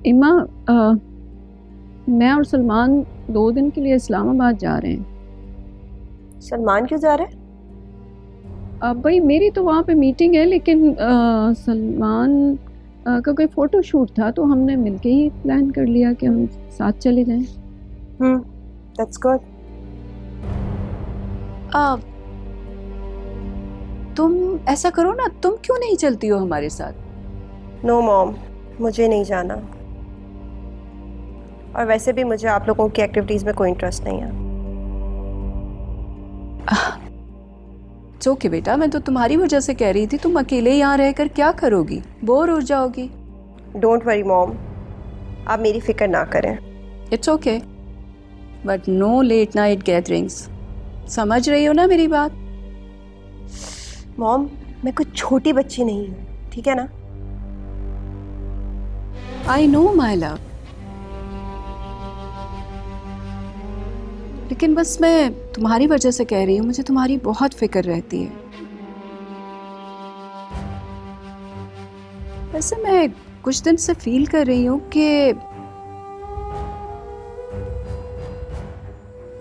इमा, मैं और सलमान 2 दिन के लिए इस्लामाबाद जा रहे हैं। सलमान क्यों जा रहा है? अब भाई मेरी तो वहाँ पे मीटिंग है, लेकिन सलमान का कोई फोटो शूट था तो हमने मिलके ही प्लान कर लिया कि हम साथ चले जाएं। That's good. तुम ऐसा करो ना, तुम क्यों नहीं चलती हो हमारे साथ? नो मॉम, मुझे नहीं जाना। और वैसे भी मुझे आप लोगों की एक्टिविटीज में कोई इंटरेस्ट नहीं है। ओके बेटा, मैं तो तुम्हारी वजह से कह रही थी। तुम अकेले यहाँ रहकर क्या करोगी? बोर हो जाओगी। डोंट वरी मॉम, आप मेरी फिक्र ना करें। It's okay, but no late night gatherings. समझ रही हो ना मेरी बात? मॉम, मैं कुछ छोटी बच्ची नहीं हूँ, ठीक है ना? आई नो माय लव, लेकिन बस मैं तुम्हारी वजह से कह रही हूँ। मुझे तुम्हारी बहुत फिक्र रहती है। वैसे मैं कुछ दिन से फील कर रही हूँ कि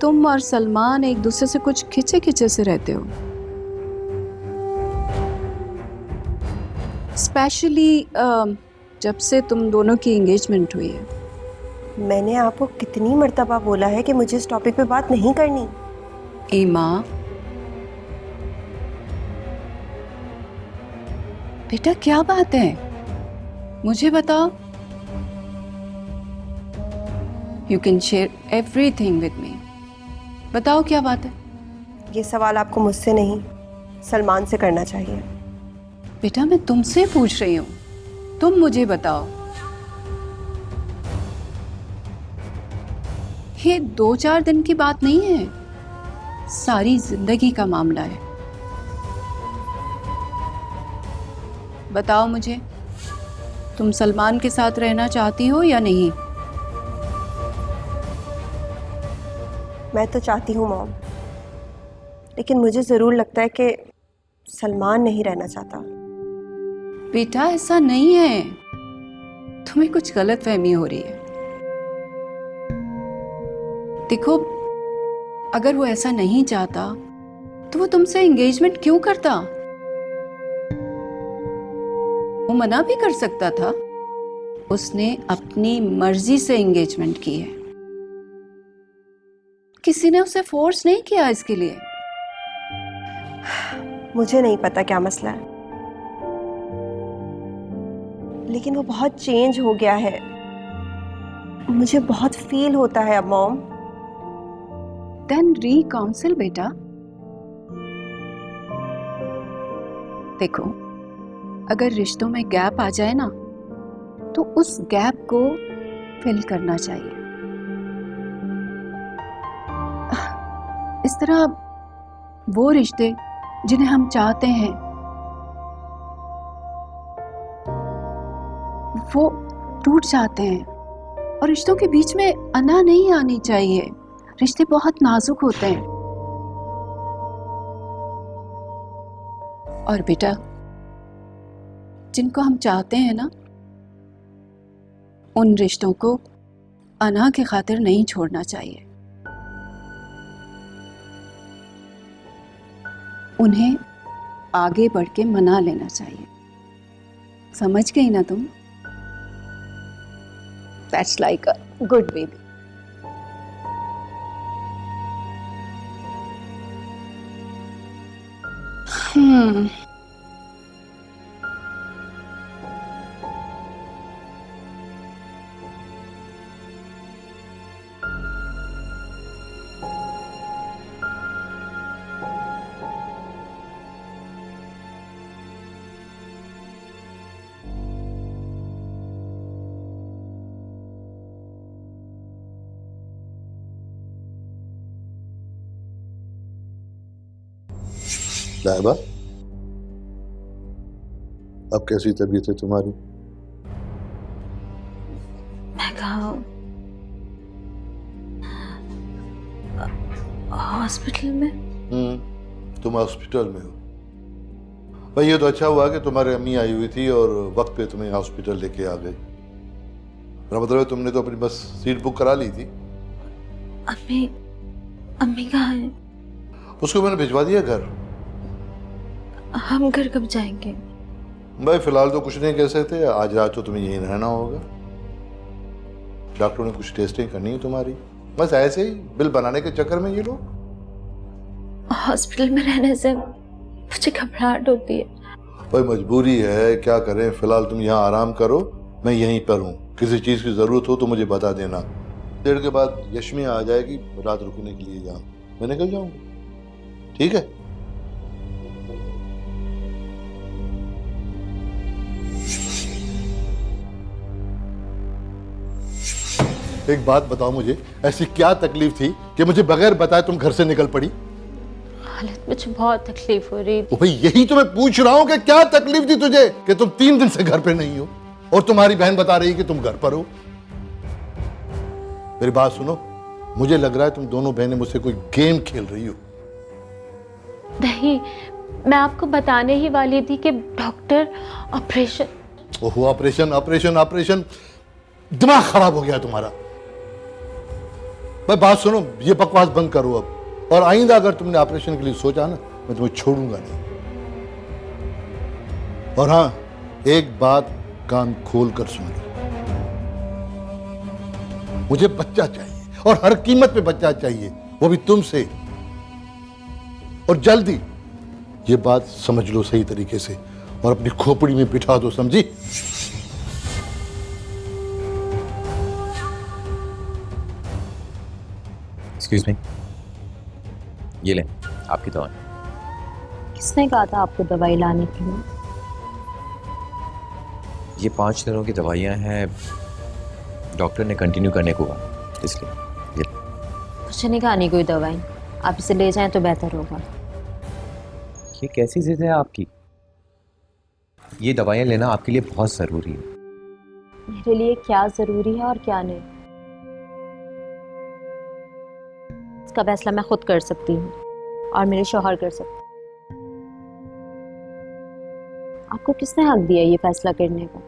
तुम और सलमान एक दूसरे से कुछ खिंचे खिंचे से रहते हो। स्पेशली जब से तुम दोनों की एंगेजमेंट हुई है। मैंने आपको कितनी मर्तबा बोला है कि मुझे इस टॉपिक पे बात नहीं करनी। ईमा, बेटा क्या बात है? मुझे बताओ। You can share everything with me. बताओ क्या बात है? ये सवाल आपको मुझसे नहीं, सलमान से करना चाहिए। बेटा मैं तुमसे पूछ रही हूँ, तुम मुझे बताओ। ये 2-4 दिन की बात नहीं है, सारी जिंदगी का मामला है। बताओ मुझे, तुम सलमान के साथ रहना चाहती हो या नहीं? मैं तो चाहती हूँ मॉम, लेकिन मुझे ज़रूर लगता है कि सलमान नहीं रहना चाहता। बेटा ऐसा नहीं है, तुम्हें कुछ गलतफहमी हो रही है। देखो, अगर वो ऐसा नहीं चाहता तो वो तुमसे एंगेजमेंट क्यों करता? वो मना भी कर सकता था। उसने अपनी मर्जी से एंगेजमेंट की है, किसी ने उसे फोर्स नहीं किया इसके लिए। मुझे नहीं पता क्या मसला है, लेकिन वो बहुत चेंज हो गया है। मुझे बहुत फील होता है अब मॉम। देन री-काउंसिल बेटा। देखो, अगर रिश्तों में गैप आ जाए ना, तो उस गैप को फिल करना चाहिए। इस तरह वो रिश्ते जिन्हें हम चाहते हैं वो टूट जाते हैं, और रिश्तों के बीच में अना नहीं आनी चाहिए। रिश्ते बहुत नाजुक होते हैं। और बेटा, जिनको हम चाहते हैं ना, उन रिश्तों को अना के खातिर नहीं छोड़ना चाहिए। उन्हें आगे बढ़ के मना लेना चाहिए। समझ गई ना तुम? That's like a good baby. Laiba, अब कैसी तबीयत है तुम्हारी? मैं कहा हॉस्पिटल में। तुम हॉस्पिटल में हो? भाई ये तो अच्छा हुआ कि तुम्हारी अम्मी आई हुई थी और वक्त पे तुम्हें हॉस्पिटल लेके आ गई। मेरा मतलब है तुमने तो अपनी बस सीट बुक करा ली थी। अम्मी अम्मी कहाँ है? उसको मैंने भिजवा दिया घर। हम घर कब जाएंगे? भाई फिलहाल तो कुछ नहीं कह सकते, आज रात तो तुम्हें यहीं रहना होगा। डॉक्टरों ने कुछ टेस्टिंग करनी है तुम्हारी, बस ऐसे ही बिल बनाने के चक्कर में ये लोग। हॉस्पिटल में रहने से मुझे घबराहट होती है। भाई मजबूरी है, क्या करें। फिलहाल तुम यहाँ आराम करो, मैं यहीं पर हूँ। किसी चीज की जरूरत हो तो मुझे बता देना। देर के बाद यशमी आ जाएगी रात रुकने के लिए यहाँ, मैं निकल जाऊंगा। ठीक है? एक बात बताओ मुझे, ऐसी क्या तकलीफ थी कि मुझे बगैर बताए तुम घर से निकल पड़ी? हालत मुझे बहुत तकलीफ हो रही थी। भाई यही तो मैं पूछ रहा हूं कि क्या तकलीफ थी तुझे कि तुम 3 दिन से घर पे नहीं हो और तुम्हारी बहन बता रही है कि तुम घर पर हो। मेरी बात सुनो, मुझे लग रहा है तुम दोनों बहनें मुझसे कोई गेम खेल रही हो। नहीं, मैं आपको बताने ही वाली थी कि डॉक्टर ऑपरेशन। ओहो, ऑपरेशन ऑपरेशन ऑपरेशन, दिमाग खराब हो गया तुम्हारा। भाई बात सुनो, ये बकवास बंद करो अब, और आइंदा अगर तुमने ऑपरेशन के लिए सोचा ना, मैं तुम्हें छोड़ूंगा नहीं। और हाँ, एक बात कान खोल कर सुन लो, मुझे बच्चा चाहिए और हर कीमत पे बच्चा चाहिए, वो भी तुमसे, और जल्दी। ये बात समझ लो सही तरीके से और अपनी खोपड़ी में बिठा दो, समझी? एक्सक्यूज मी, ये लें आपकी दवा। किसने कहा था आपको दवाई लाने के लिए? ये 5 दिनों की दवाइयाँ हैं, डॉक्टर ने कंटिन्यू करने को कहा, इसलिए ये। मुझे नहीं खानी कोई दवाई, आप इसे ले जाएं तो बेहतर होगा। ये कैसी जिद है आपकी? ये दवाइयाँ लेना आपके लिए बहुत ज़रूरी है। मेरे लिए क्या जरूरी है और क्या नहीं, इसका फैसला मैं खुद कर सकती हूँ और मेरे शौहर कर सकते हैं। आपको किसने हक दिया ये फैसला करने का?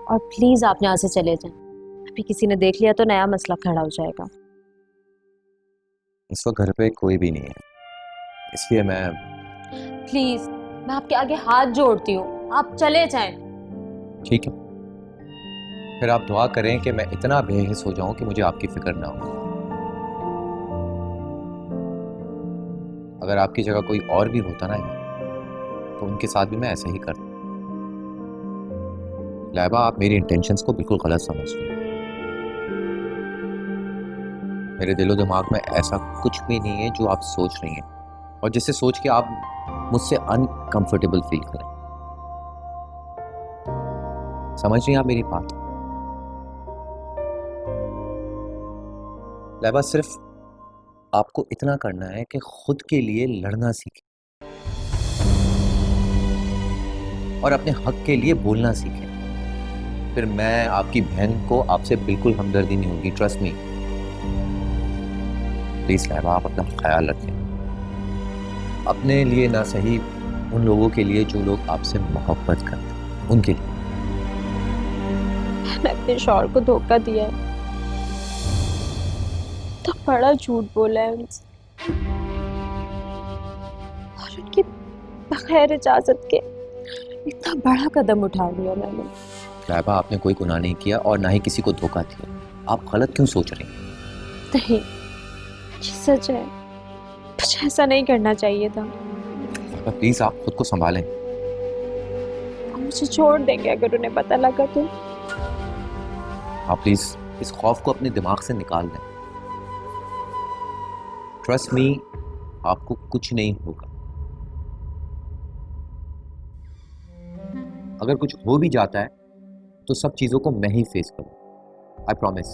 और प्लीज आप यहाँ से चले जाएं, अभी किसी ने देख लिया तो नया मसला खड़ा हो जाएगा। इस वक्त घर पे कोई भी नहीं है, इसलिए मैं। प्लीज, मैं आपके आगे हाथ जोड़ती हूँ, आप चले जाएं। ठीक है, फिर आप दुआ करें कि मैं इतना बेहिस हो जाऊं कि मुझे आपकी फिक्र ना हो। अगर आपकी जगह कोई और भी होता ना तो उनके साथ भी मैं ऐसा ही करता। लैबा, आप मेरी इंटेंशंस को बिल्कुल गलत समझ रही हैं। मेरे दिलो दिमाग में ऐसा कुछ भी नहीं है जो आप सोच रही हैं और जिससे सोच के आप मुझसे अनकंफर्टेबल फील करें। समझ रही हैं आप मेरी बात? लैबा, सिर्फ आपको इतना करना है कि खुद के लिए लड़ना सीखें और अपने हक के लिए बोलना सीखें। फिर मैं आपकी बहन को आपसे बिल्कुल हमदर्दी नहीं होगी, ट्रस्ट मी। प्लीज लैबा, आप अपना ख्याल रखें, अपने लिए ना सही, उन लोगों के लिए जो लोग आपसे मोहब्बत करते हैं, उनके लिए। मैंने अपने शौहर को धोखा दिया है, तो बड़ा झूठ बोला है उनसे और उनकी बगैर इजाजत के इतना बड़ा कदम उठा लिया मैंने। लैबा, आपने कोई गुनाह नहीं किया और ना ही किसी को धोखा दिया। आप गलत क्यों सोच रही हैं? नहीं, ये सच है, मुझे ऐसा नहीं करना चाहिए था। लैबा, प्लीज आप खुद को संभालें। आप मुझे छोड़ देंगे अगर उन्हें पता लगा तो? आप प्लीज इस खौफ को अपने दिमाग से निकाल दें। ट्रस्ट मी, आपको कुछ नहीं होगा। अगर कुछ हो भी जाता है तो सब चीजों को मैं ही फेस करूं, आई प्रॉमिस।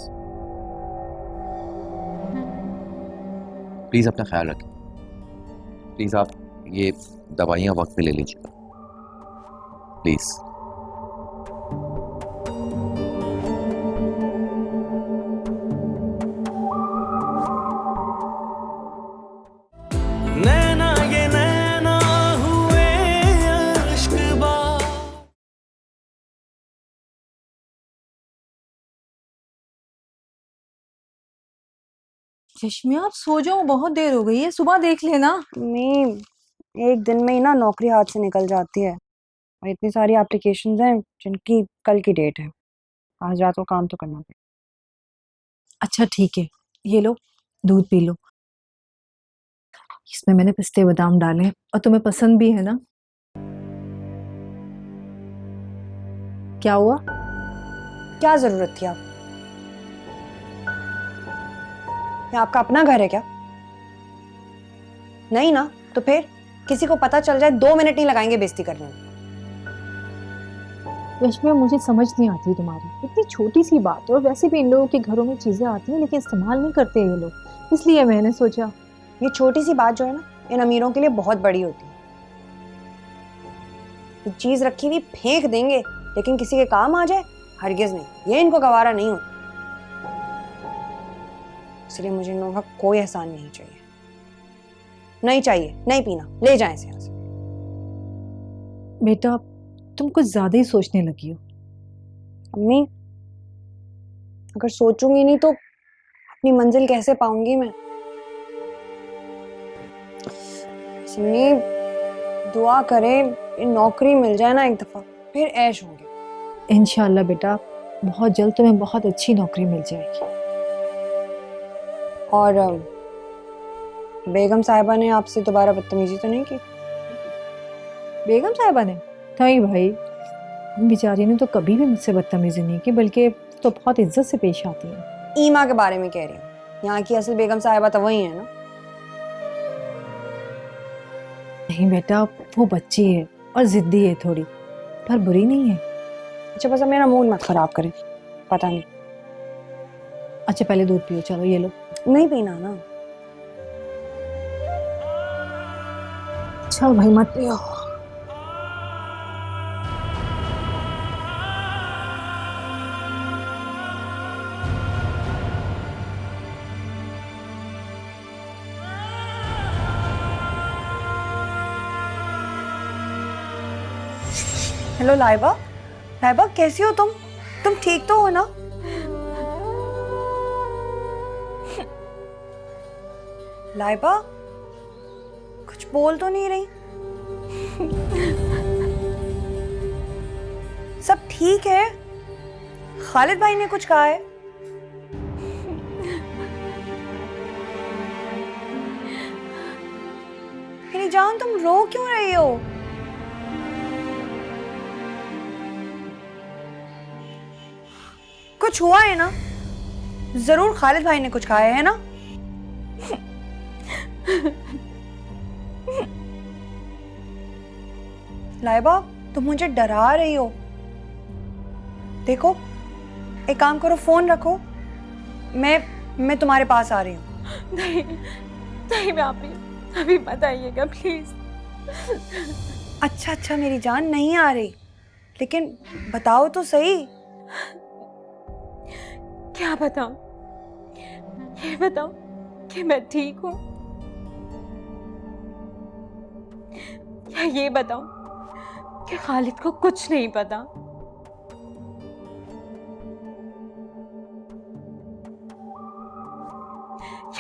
प्लीज अपना ख्याल रखें। प्लीज आप ये दवाइयां वक्त पे ले लीजिएगा, प्लीज। चश्मे आप सो जाओ, बहुत देर हो गई है, सुबह देख लेना। मैं एक दिन में ही ना नौकरी हाथ से निकल जाती है और इतनी सारी एप्लीकेशंस हैं जिनकी कल की डेट है। आज रात को काम तो करना पड़ेगा। अच्छा ठीक है, ये लो दूध पी लो। इसमें मैंने पिस्ते बादाम डाले हैं और तुम्हें पसंद भी है ना। क्या हुआ? क्या जरूरत थी आप? ये आपका अपना घर है क्या? नहीं ना, तो फिर किसी को पता चल जाए 2 मिनट नहीं लगाएंगे बेइज्जती करने में। रश्मि मुझे समझ नहीं आती तुम्हारी, इतनी छोटी सी बात है और वैसे भी इन लोगों के घरों में चीजें आती हैं लेकिन इस्तेमाल नहीं करते ये लोग, इसलिए मैंने सोचा। ये छोटी सी बात जो है ना, इन अमीरों के लिए बहुत बड़ी होती है। ये चीज रखी हुई फेंक देंगे लेकिन किसी के काम आ जाए, हरगिज नहीं, ये इनको गवारा नहीं होता। इसलिए मुझे इन लोगों का कोई एहसान नहीं चाहिए। नहीं चाहिए, नहीं पीना, ले जाएं इसे यहाँ से। बेटा तुम कुछ ज्यादा ही सोचने लगी हो। अम्मी, अगर सोचूंगी नहीं तो अपनी मंजिल कैसे पाऊंगी मैं? सिमी, दुआ करें नौकरी मिल जाए ना एक दफा, फिर ऐश होंगे। इंशाल्लाह बेटा, बहुत जल्द तुम्हें बहुत अच्छी नौकरी मिल जाएगी। और बेगम साहिबा ने आपसे दोबारा बदतमीजी तो नहीं की? बेगम साहिबा ने? नहीं भाई, बेचारी ने तो कभी भी मुझसे बदतमीजी नहीं की, बल्कि तो बहुत इज्जत से पेश आती है। ईमा के बारे में कह रही हूँ, यहाँ की असल बेगम साहिबा तो वही है ना। नहीं बेटा, वो बच्ची है और जिद्दी है थोड़ी, पर बुरी नहीं है। अच्छा बस अब मेरा मूड मत खराब करें, पता नहीं। अच्छा पहले दूध पियो, चलो ये लो। नहीं पीना ना। चल भाई मत पियो। हेलो लाइबा, लाइबा कैसी हो तुम? तुम ठीक तो हो ना? लाइबा कुछ बोल तो नहीं रही? सब ठीक है? खालिद भाई ने कुछ कहा है? मेरी जान तुम रो क्यों रही हो? कुछ हुआ है ना? जरूर खालिद भाई ने कुछ कहा है ना? लाइबा तुम मुझे डरा रही हो। देखो एक काम करो, फोन रखो, मैं तुम्हारे पास आ रही हूँ। नहीं नहीं भाभी, अभी मत आइएगा प्लीज। अच्छा मेरी जान नहीं आ रही, लेकिन बताओ तो सही। क्या बताऊं? ये बताओ कि मैं ठीक हूं, या ये बताऊं कि खालिद को कुछ नहीं पता?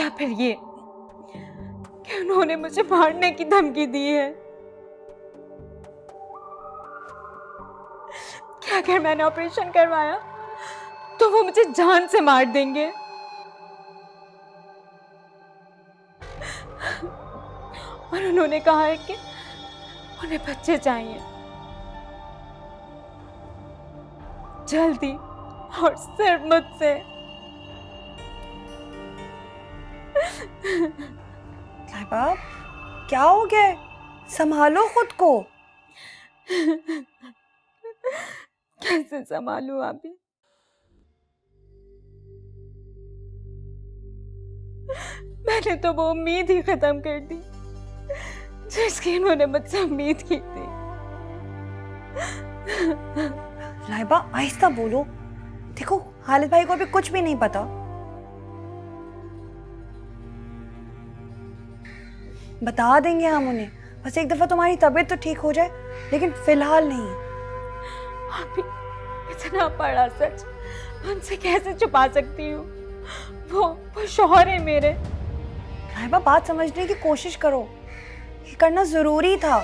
या फिर ये कि उन्होंने मुझे मारने की धमकी दी है? क्या अगर मैंने ऑपरेशन करवाया तो वो मुझे जान से मार देंगे? और उन्होंने कहा है कि उन्हें बच्चे चाहिए जल्दी और सिर्फ मुझसे। लाइबा क्या हो गया? संभालो खुद को। कैसे संभालूं अभी? मैंने तो वो उम्मीद ही खत्म कर दी जिसकी उन्होंने मुझसे उम्मीद की थी। लाइबा आहिस्ता बोलो, देखो खालिद भाई को अभी कुछ भी नहीं पता। बता देंगे हम उन्हें, बस एक दफा तुम्हारी तबीयत तो ठीक हो जाए, लेकिन फिलहाल नहीं। अभी इतना बड़ा सच उनसे कैसे छुपा सकती हूँ? वो शौहर है मेरे, नाहिबा, बात समझने की कोशिश करो, ये करना जरूरी था।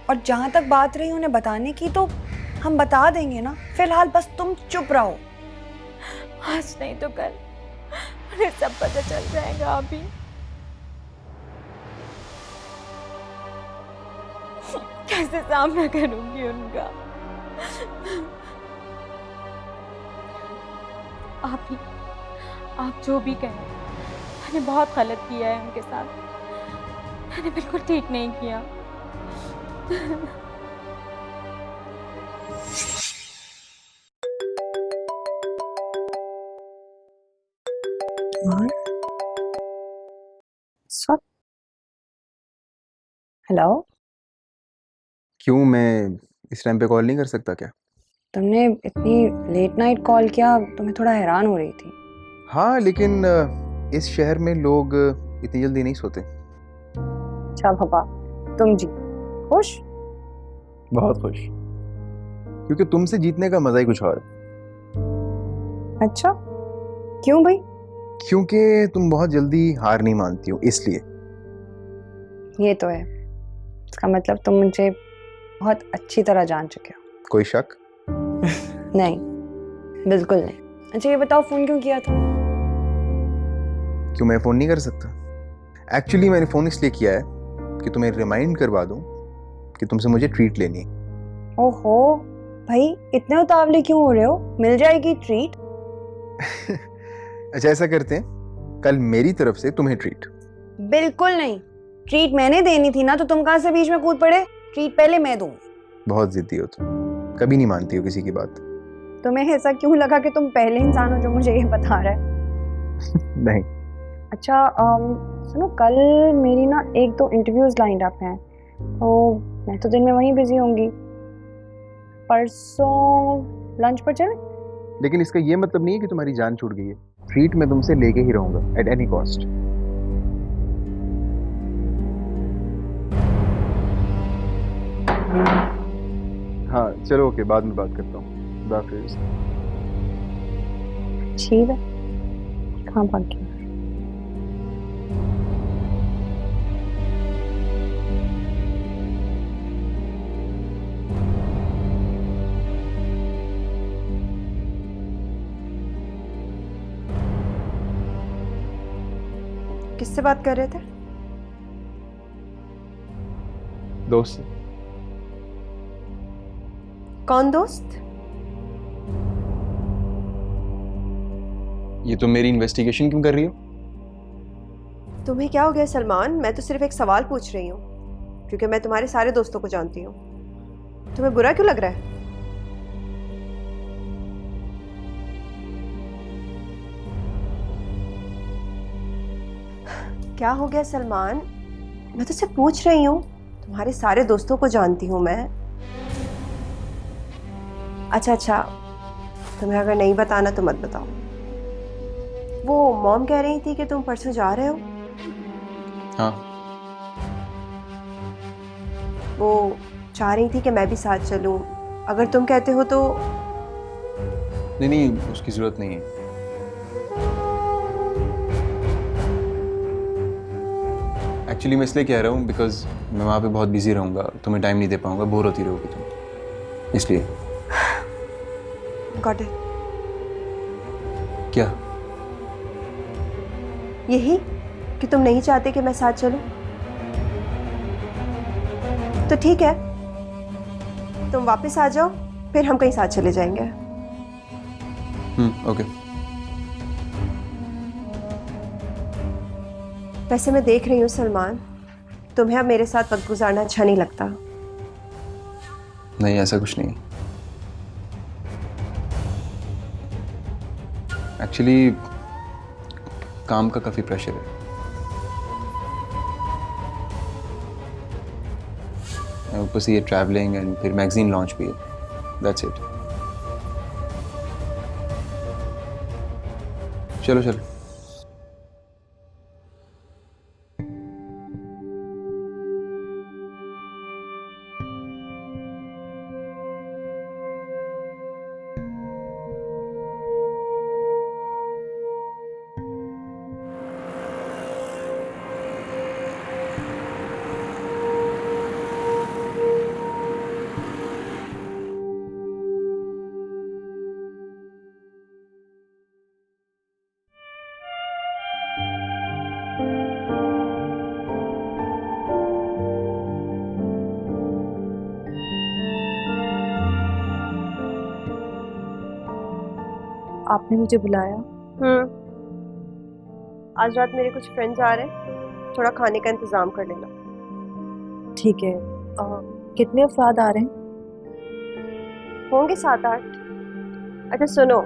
और जहां तक बात रही उन्हें बताने की, तो हम बता देंगे ना। फिलहाल बस तुम चुप रहो। आज नहीं तो कल उन्हें सब पता चल जाएगा। अभी कैसे सामना करूंगी उनका? आप जो भी कहें, मैंने बहुत गलत किया है उनके साथ। मैंने बिल्कुल ठीक नहीं किया। हेलो, क्यों, मैं इस टाइम पे कॉल नहीं कर सकता क्या? तुमने इतनी लेट नाइट कॉल किया तो मैं थोड़ा हैरान हो रही थी। हाँ, लेकिन इस शहर में लोग इतनी जल्दी नहीं सोते। अच्छा पापा, तुम जी खुश? बहुत खुश, क्योंकि तुमसे जीतने का मजा ही कुछ और है। अच्छा, क्यों भाई? क्योंकि तुम बहुत जल्दी हार नहीं मानती हो, इसलिए। ये तो है, इसका मतलब तुम मुझे बहुत अच्छी तरह जान चुके हो। कोई शक? नहीं, बिल्कुल नहीं। अच्छा ये बताओ, फोन क्यों किया था? क्यों, मैं फोन नहीं कर सकता? एक्चुअली मैंने फोन इसलिए किया है कि तुम्हें रिमाइंड करवा दूं कि तुमसे मुझे ट्रीट लेनी है। ओहो भाई, इतने उतावले क्यों हो रहे हो? मिल जाएगी ट्रीट। अच्छा, ऐसा करते हैं, कल मेरी तरफ से तुम्हें ट्रीट। बिल्कुल नहीं, ट्रीट मैंने देनी थी ना, तो तुम कहां से बीच में कूद पड़े? ट्रीट पहले मैं दूंगी। बहुत जिद्दी हो तुम, कभी नहीं मानती हो किसी की बात। तुम्हें ऐसा क्यों लगा कि तुम पहले इंसान हो जो मुझे ये बता रहा है? नहीं। अच्छा सुनो, कल मेरी ना 1-2 इंटरव्यूज लाइंड अप हैं, तो मैं तो दिन में वहीं बिजी होंगी। परसों लंच पर चलें? लेकिन इसका ये मतलब नहीं है कि तुम्हारी जान छूट गई है। ट्रीट मैं तुमसे लेके ही रहूंगा एट एनी कॉस्ट। हाँ चलो, ओके, बाद में बात करता हूँ। खुदा हाफिज़। ठीक है, कहाँ भाग गया? किससे बात कर रहे थे? दोस्त से। कौन दोस्त? ये तुम मेरी इन्वेस्टिगेशन क्यों कर रही हो? तुम्हें क्या हो गया सलमान? मैं तो सिर्फ एक सवाल पूछ रही हूँ, क्योंकि मैं तुम्हारे सारे दोस्तों को जानती हूँ। तुम्हें बुरा क्यों लग रहा है? क्या हो गया सलमान? मैं तो सिर्फ पूछ रही हूँ, तुम्हारे सारे दोस्तों को जानती हूँ मैं। अच्छा, तुम्हें अगर नहीं बताना तो मत बताओ। वो मॉम कह रही थी कि तुम परसों जा रहे हो। हाँ। वो चाह रही थी कि मैं भी साथ चलूं, अगर तुम कहते हो तो। नहीं, उसकी जरूरत नहीं है। एक्चुअली मैं इसलिए कह रहा हूँ बिकॉज मैं वहाँ पे बहुत बिजी रहूँगा, तुम्हें टाइम नहीं दे पाऊँगा, बोर होती रहोगी तुम, इसलिए। Got it. क्या? यही कि तुम नहीं चाहते कि मैं साथ चलूं? तो ठीक है, तुम वापस आ जाओ, फिर हम कहीं साथ चले जाएंगे। ओके। वैसे मैं देख रही हूँ सलमान, तुम्हें अब मेरे साथ वक्त गुजारना अच्छा नहीं लगता। नहीं, ऐसा कुछ नहीं। एक्चुअली काम का काफ़ी प्रेशर है। ऊपर से ये ट्रैवलिंग एंड फिर मैगजीन लॉन्च भी है। That's it. चलो। आपने मुझे बुलाया? आज रात मेरे कुछ फ्रेंड्स आ रहे हैं, थोड़ा खाने का इंतजाम कर लेना। ठीक है। कितने अफराद आ रहे हैं? होंगे 7-8। अच्छा सुनो,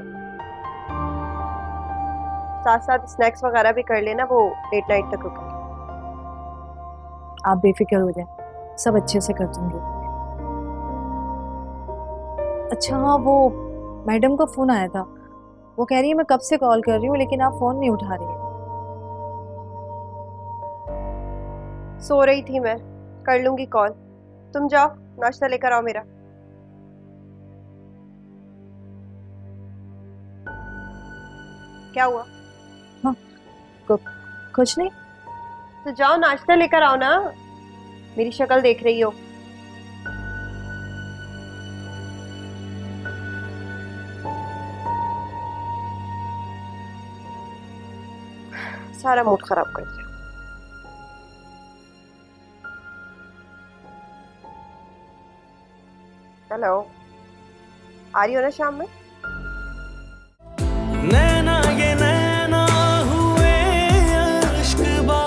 साथ साथ स्नैक्स वगैरह भी कर लेना, वो लेट नाइट तक रुकेंगे। आप बेफिक्र हो जाएं, सब अच्छे से कर दूंगी। अच्छा हाँ, वो मैडम का फ़ोन आया था, वो कह रही है मैं कब से कॉल कर रही हूँ लेकिन आप फ़ोन नहीं उठा रही हैं। सो रही थी मैं, कर लूंगी कॉल। तुम जाओ नाश्ता लेकर आओ मेरा। क्या हुआ? हाँ, कुछ नहीं। तो जाओ नाश्ता लेकर आओ ना, मेरी शक्ल देख रही हो। सारा मूड खराब कर दिया। हेलो, आ रही हो ना शाम में? नैना ये नैना हुए इश्क बा।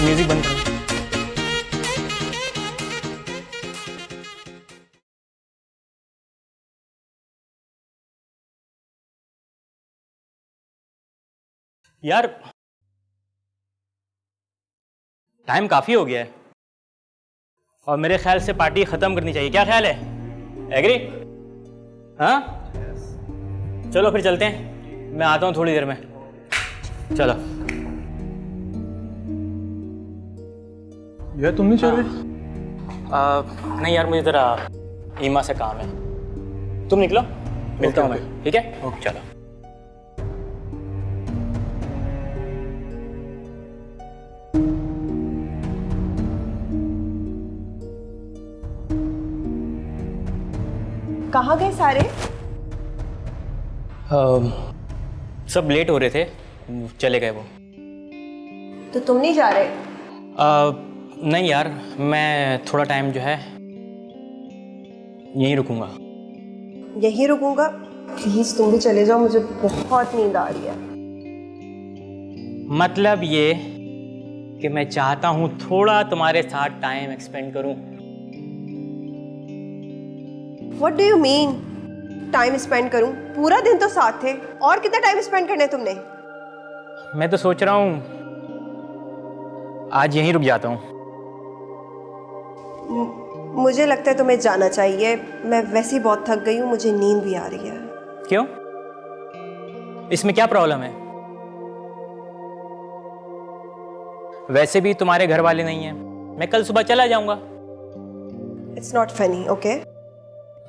म्यूजिक बंद करो। यार टाइम काफी हो गया है और मेरे ख्याल से पार्टी खत्म करनी चाहिए। क्या ख्याल है? एग्री? हाँ चलो फिर चलते हैं, मैं आता हूँ थोड़ी देर में। चलो। यार तुम नहीं चल रहे? नहीं यार, मुझे जरा ईमा से काम है। तुम निकलो, मिलता हूँ मैं। ठीक है? ओके चलो। कहाँ गए सारे? सब लेट हो रहे थे, चले गए वो। तो तुम नहीं जा रहे? नहीं यार, मैं थोड़ा टाइम जो है यहीं रुकूंगा। यहीं रुकूंगा? प्लीज तुम भी चले जाओ, मुझे बहुत नींद आ रही है। मतलब ये कि मैं चाहता हूँ थोड़ा तुम्हारे साथ टाइम एक्सपेंड करूँ। What do you mean? Time spend करूं? पूरा दिन तो साथ थे, और कितना टाइम स्पेंड करना है तुमने? मैं तो सोच रहा हूँ आज यहीं रुक जाता हूँ। मुझे लगता है तुम्हें जाना चाहिए। मैं वैसे ही बहुत थक गई हूँ, मुझे नींद भी आ रही है। क्यों? इसमें क्या प्रॉब्लम है? वैसे भी तुम्हारे घर वाले नहीं हैं, मैं कल सुबह चला जाऊंगा। It's not funny, okay?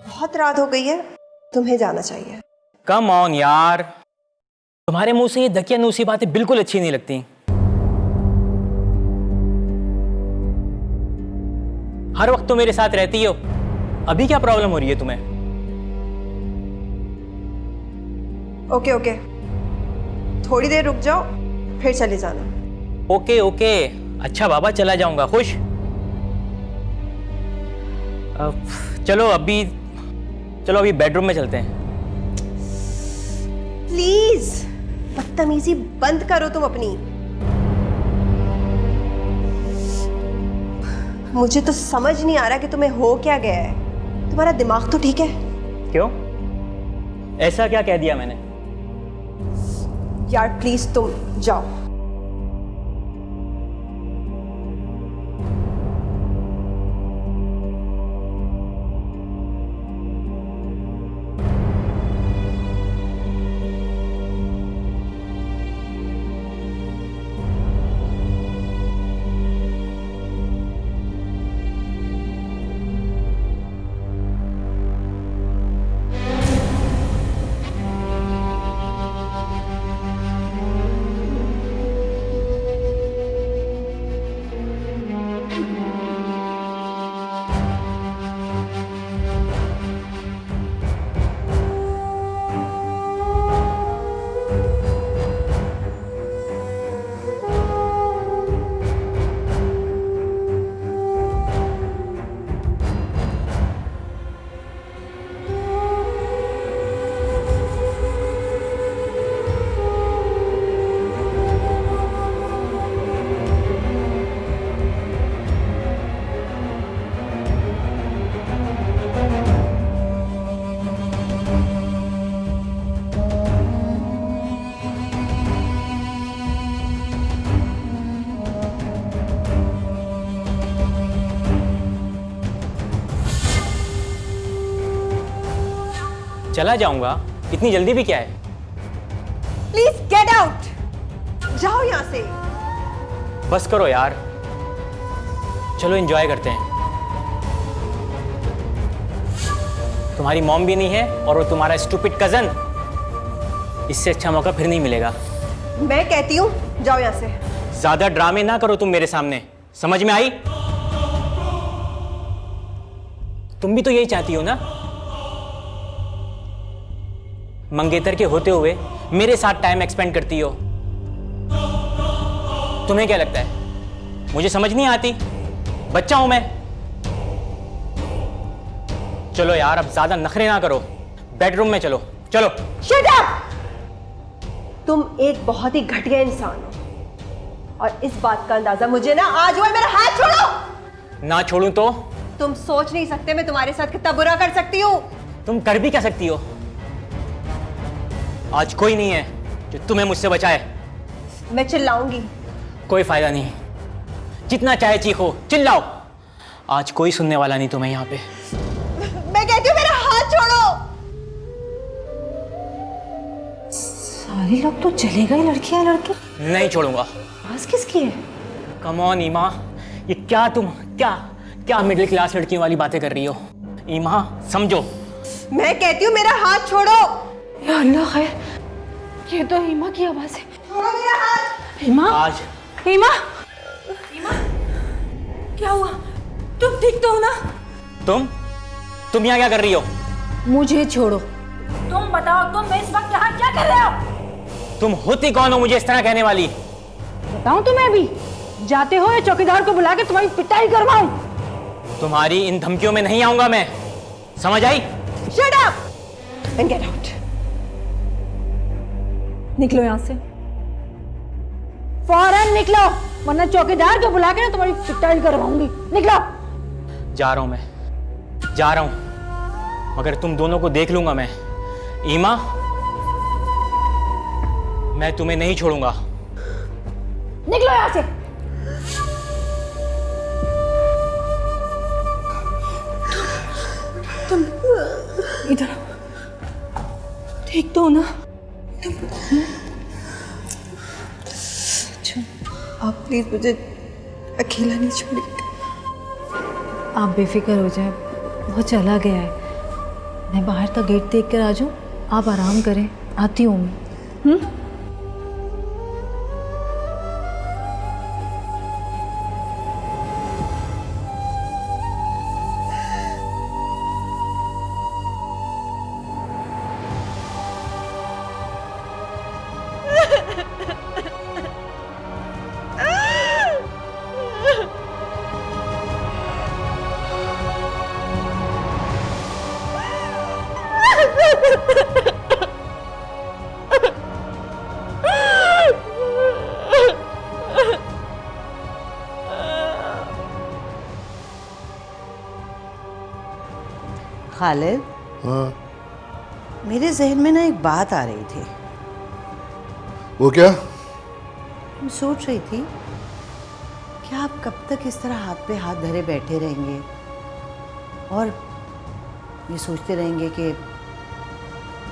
बहुत रात हो गई है, तुम्हें जाना चाहिए। कम ऑन यार, तुम्हारे मुंह से ये दकियानूसी बातें बिल्कुल अच्छी नहीं लगती। हर वक्त तो मेरे साथ रहती हो, अभी क्या प्रॉब्लम हो रही है तुम्हें? ओके ओके, थोड़ी देर रुक जाओ फिर चले जाना। ओके ओके, अच्छा बाबा, चला जाऊंगा, खुश। चलो अभी बेडरूम में चलते हैं। प्लीज बदतमीजी बंद करो तुम अपनी। मुझे तो समझ नहीं आ रहा कि तुम्हें हो क्या गया है। तुम्हारा दिमाग तो ठीक है? क्यों, ऐसा क्या कह दिया मैंने? यार प्लीज तुम जाओ। चला जाऊंगा, इतनी जल्दी भी क्या है? प्लीज गेट आउट, जाओ यहां से। बस करो यार, चलो एंजॉय करते हैं। तुम्हारी मॉम भी नहीं है और वो तुम्हारा स्टूपिड कजन, इससे अच्छा मौका फिर नहीं मिलेगा। मैं कहती हूँ जाओ यहां से। ज्यादा ड्रामे ना करो तुम मेरे सामने, समझ में आई? तुम भी तो यही चाहती हो ना, मंगेतर के होते हुए मेरे साथ टाइम एक्सपेंड करती हो। तुम्हें क्या लगता है मुझे समझ नहीं आती? बच्चा हूं मैं। चलो यार, अब ज्यादा नखरे ना करो, बेडरूम में चलो। चलो। Shut up! तुम एक बहुत ही घटिया इंसान हो और इस बात का अंदाजा मुझे ना आज हुआ। मेरा हाथ छोड़ो। ना छोड़ूं तो? तुम सोच नहीं सकते मैं तुम्हारे साथ कितना बुरा कर सकती हूँ। तुम कर भी क्या सकती हो? आज कोई नहीं है जो तुम्हें मुझसे बचाए। मैं चिल्लाऊंगी। कोई फायदा नहीं, जितना चाहे चीखो, चिल्लाओ, आज कोई सुनने वाला नहीं तुम्हें यहाँ पे। मैं कहती हूँ मेरा हाथ छोड़ो। सारे लोग तो चले गए, लड़की है लड़के। नहीं छोड़ूंगा। बात किसकी है? कम ऑन ईमा, ये क्या तुम क्या मिडिल क्लास लड़कियों वाली बातें कर रही हो? ईमा समझो। मैं कहती हूँ मेरा हाथ छोड़ो। या अल्लाह खैर, ये तो ईमा की आवाज है। छोड़ो मेरा हाथ। ईमा, आज ईमा, ईमा, क्या हुआ? तुम ठीक तो हो ना? तुम यहाँ क्या कर रही हो? मुझे छोड़ो। तुम बताओ, तुम इस वक्त यहाँ क्या कर रहे हो? तुम होती कौन हो मुझे इस तरह कहने वाली? बताऊं तुम्हें भी? जाते हो या चौकीदार को बुला के तुम्हारी पिटाई करवाऊं? तुम्हारी इन धमकियों में नहीं आऊंगा मैं, समझ आई? Shut up and get out. निकलो यहाँ से, फौरन निकलो, वरना चौकीदार को बुला के ना तुम्हारी पिटाई करवाऊंगी। निकलो। जा रहा हूं, मैं जा रहा हूं, मगर तुम दोनों को देख लूंगा मैं। ईमा, मैं तुम्हें नहीं छोड़ूंगा। निकलो यहाँ से। तुम इधर ठीक तो हो ना? आप प्लीज मुझे अकेला नहीं छोड़िए। आप बेफिक्र हो जाए, वो चला गया है। मैं बाहर का गेट देख कर आ जाऊँ, आप आराम करें, आती हूँ मैं। खालिद, हाँ मेरे जहन में ना एक बात आ रही थी। वो क्या? मैं सोच रही थी कि आप कब तक इस तरह हाथ पे हाथ धरे बैठे रहेंगे और ये सोचते रहेंगे कि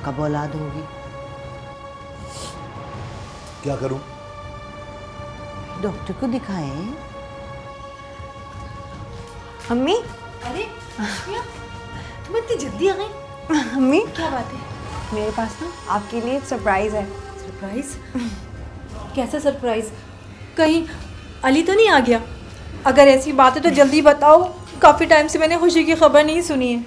कब औलाद होगी। क्या करूं? डॉक्टर को दिखाएं। अम्मी, अरे तुम इतनी जल्दी आ गई? अम्मी क्या बात है? मेरे पास ना आपके लिए एक सरप्राइज है। सरप्राइज? कैसा सरप्राइज? कहीं अली तो नहीं आ गया? अगर ऐसी बात है तो जल्दी बताओ, काफ़ी टाइम से मैंने खुशी की खबर नहीं सुनी है।